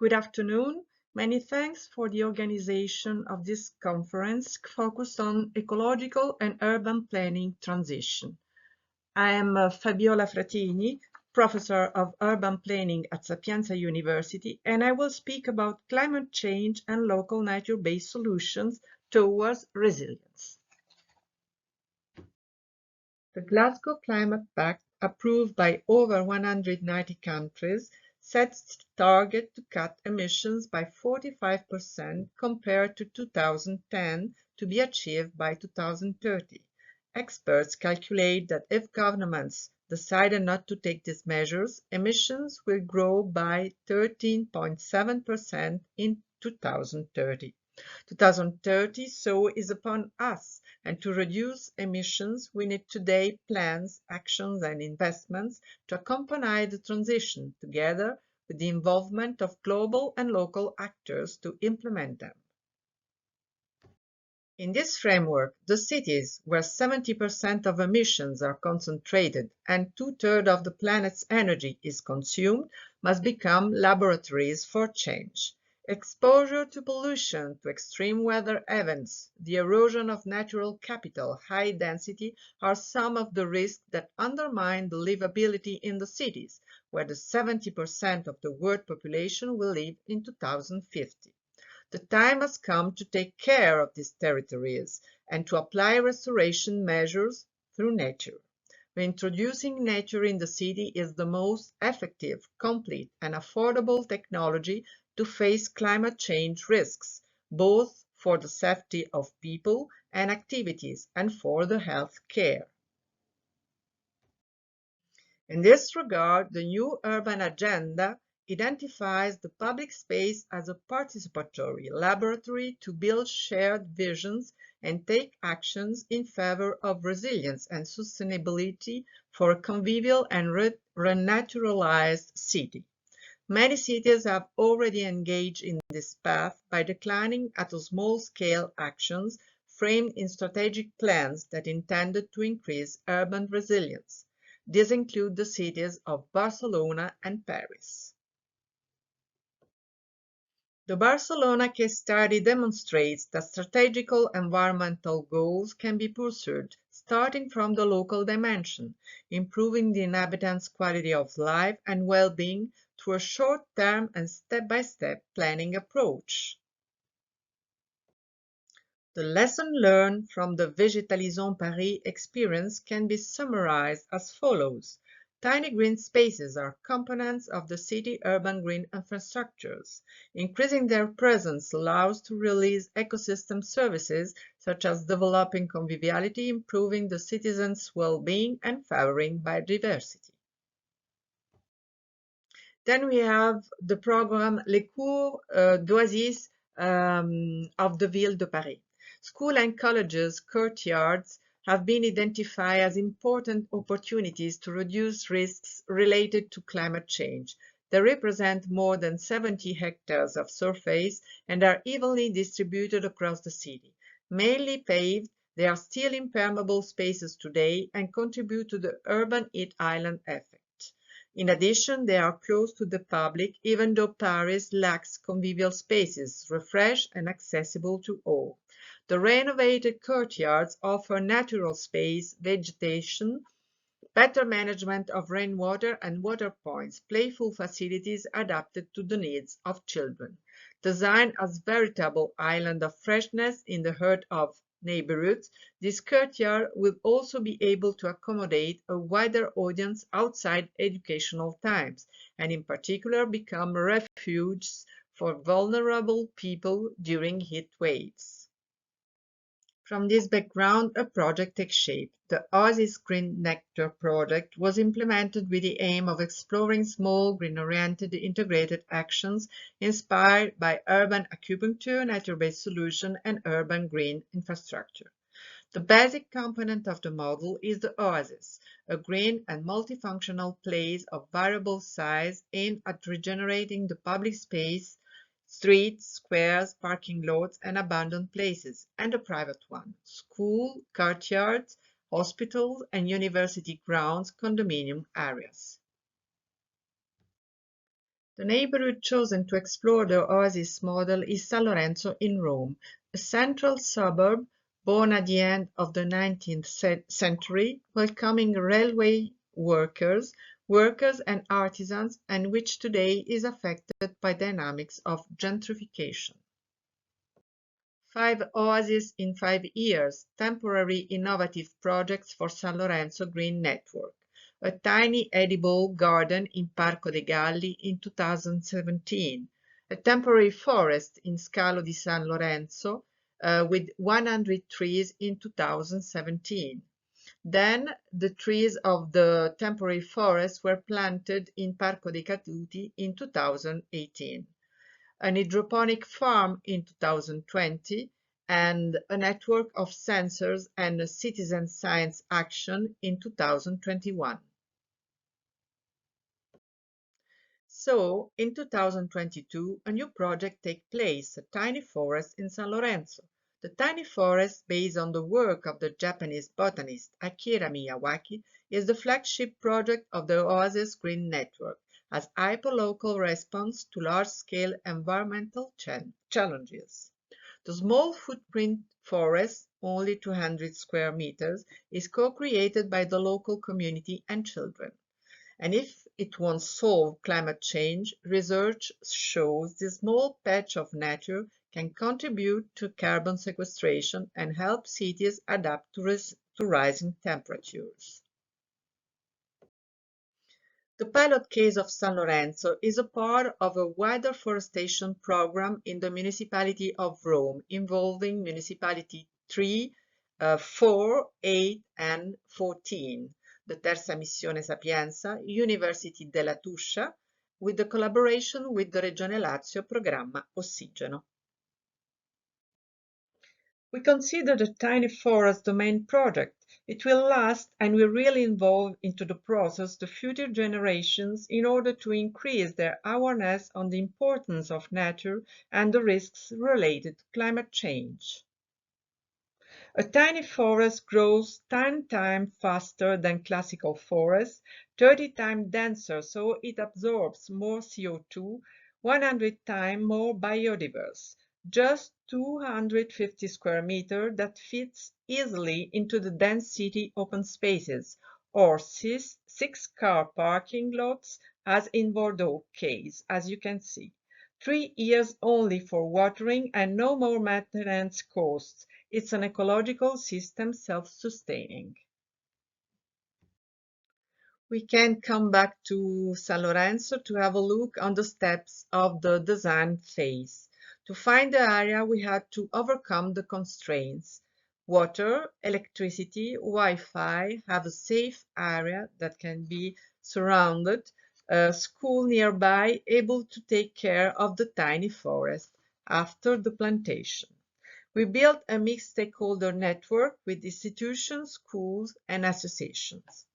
Good afternoon. Many thanks for the organization of this conference focused on ecological and urban planning transition. I am Fabiola Fratini, professor of urban planning at Sapienza University, and I will speak about climate change and local nature-based solutions towards resilience. The Glasgow Climate Pact, approved by over 190 countries, sets target to cut emissions by 45% compared to 2010 to be achieved by 2030. Experts calculate that if governments decided not to take these measures, emissions will grow by 13.7% in 2030. 2030 so is upon us, and to reduce emissions we need today plans, actions and investments to accompany the transition, together with the involvement of global and local actors to implement them. In this framework, the cities, where 70% of emissions are concentrated and two-thirds of the planet's energy is consumed, must become laboratories for change. Exposure to pollution, to extreme weather events, the erosion of natural capital, high density are some of the risks that undermine the livability in the cities, where the 70% of the world population will live in 2050. The time has come to take care of these territories and to apply restoration measures through nature. Reintroducing nature in the city is the most effective, complete, and affordable technology to face climate change risks, both for the safety of people and activities and for the health care. In this regard, the new urban agenda identifies the public space as a participatory laboratory to build shared visions and take actions in favor of resilience and sustainability for a convivial and renaturalized city. Many cities have already engaged in this path by declining at a small-scale actions framed in strategic plans that intended to increase urban resilience. These include the cities of Barcelona and Paris. The Barcelona case study demonstrates that strategical environmental goals can be pursued starting from the local dimension, improving the inhabitants' quality of life and well-being through a short-term and step-by-step planning approach. The lesson learned from the Végétalisons Paris experience can be summarized as follows. Tiny green spaces are components of the city urban green infrastructures. Increasing their presence allows to release ecosystem services such as developing conviviality, improving the citizens' well-being, and favoring biodiversity. Then we have the program Les Cours d'Oasis of the Ville de Paris. Schools and colleges' courtyards have been identified as important opportunities to reduce risks related to climate change. They represent more than 70 hectares of surface and are evenly distributed across the city. Mainly paved, they are still impermeable spaces today and contribute to the urban heat island effect. In addition, they are close to the public, even though Paris lacks convivial spaces, refreshed and accessible to all. The renovated courtyards offer natural space, vegetation, better management of rainwater and water points, playful facilities adapted to the needs of children. Designed as veritable island of freshness in the heart of neighborhoods, this courtyard will also be able to accommodate a wider audience outside educational times, and in particular become refuges for vulnerable people during heat waves. From this background, a project takes shape. The Oasis Green Nectar project was implemented with the aim of exploring small, green-oriented, integrated actions inspired by urban acupuncture, nature-based solutions, and urban green infrastructure. The basic component of the model is the Oasis, a green and multifunctional place of variable size aimed at regenerating the public space, streets, squares, parking lots, and abandoned places, and a private one, school, courtyards, hospitals, and university grounds, condominium areas. The neighborhood chosen to explore the oasis model is San Lorenzo in Rome, a central suburb born at the end of the 19th century, welcoming railway workers and artisans, and which today is affected by dynamics of gentrification. 5 oases in 5 years, temporary innovative projects for San Lorenzo Green Network. A tiny edible garden in Parco dei Galli in 2017. A temporary forest in Scalo di San Lorenzo with 100 trees in 2017. Then the trees of the temporary forest were planted in Parco dei Caduti in 2018. An hydroponic farm in 2020, and a network of sensors and citizen science action in 2021. So, in 2022, a new project takes place, a tiny forest in San Lorenzo. The tiny forest, based on the work of the Japanese botanist Akira Miyawaki, is the flagship project of the Oasis Green Network as hyperlocal response to large-scale environmental challenges. The small footprint forest, only 200 square meters, is co-created by the local community and children. And if it won't solve climate change, research shows this small patch of nature can contribute to carbon sequestration and help cities adapt to rising temperatures. The pilot case of San Lorenzo is a part of a wider forestation program in the municipality of Rome, involving municipality 3, 4, 8, and 14, the Terza Missione Sapienza, University della Tuscia, with the collaboration with the Regione Lazio Programma Ossigeno. We consider the tiny forest the main project. It will last and will really involve into the process the future generations in order to increase their awareness on the importance of nature and the risks related to climate change. A tiny forest grows 10 times faster than classical forests, 30 times denser, so it absorbs more CO2, 100 times more biodiverse. Just 250 square meters that fits easily into the dense city open spaces, or 6 car parking lots, as in Bordeaux case, as you can see. 3 years only for watering and no more maintenance costs. It's an ecological system self-sustaining. We can come back to San Lorenzo to have a look on the steps of the design phase. To find the area, we had to overcome the constraints. Water, electricity, Wi-Fi, have a safe area that can be surrounded, a school nearby able to take care of the tiny forest after the plantation. We built a mixed stakeholder network with institutions, schools, and associations.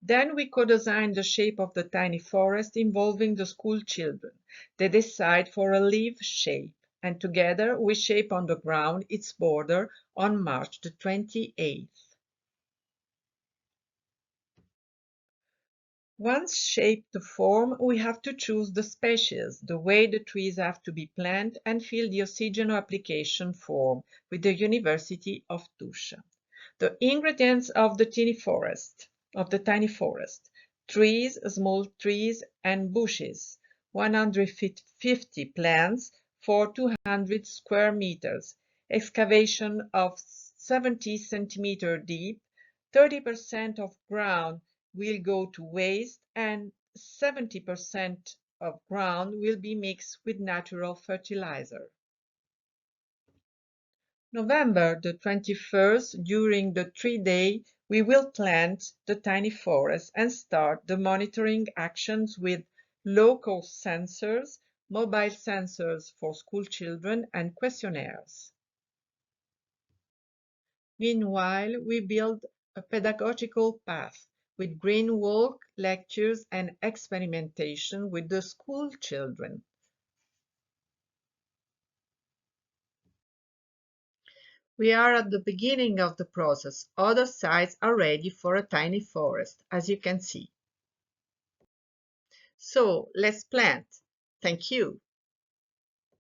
Then we co-design the shape of the tiny forest involving the school children. They decide for a leaf shape, and together we shape on the ground its border on March the 28th. Once shaped the form, we have to choose the species, the way the trees have to be planted, and fill the Ossigeno application form with the University of Tuscia. The ingredients of the tiny forest: trees, small trees, and bushes, 150 plants for 200 square meters, excavation of 70 centimeters deep, 30% of ground will go to waste, and 70% of ground will be mixed with natural fertilizer. November the 21st, during the 3-day, we will plant the tiny forest and start the monitoring actions with local sensors, mobile sensors for school children, and questionnaires. Meanwhile, we build a pedagogical path with green walk, lectures, and experimentation with the school children. We are at the beginning of the process. Other sites are ready for a tiny forest, as you can see. So let's plant. Thank you.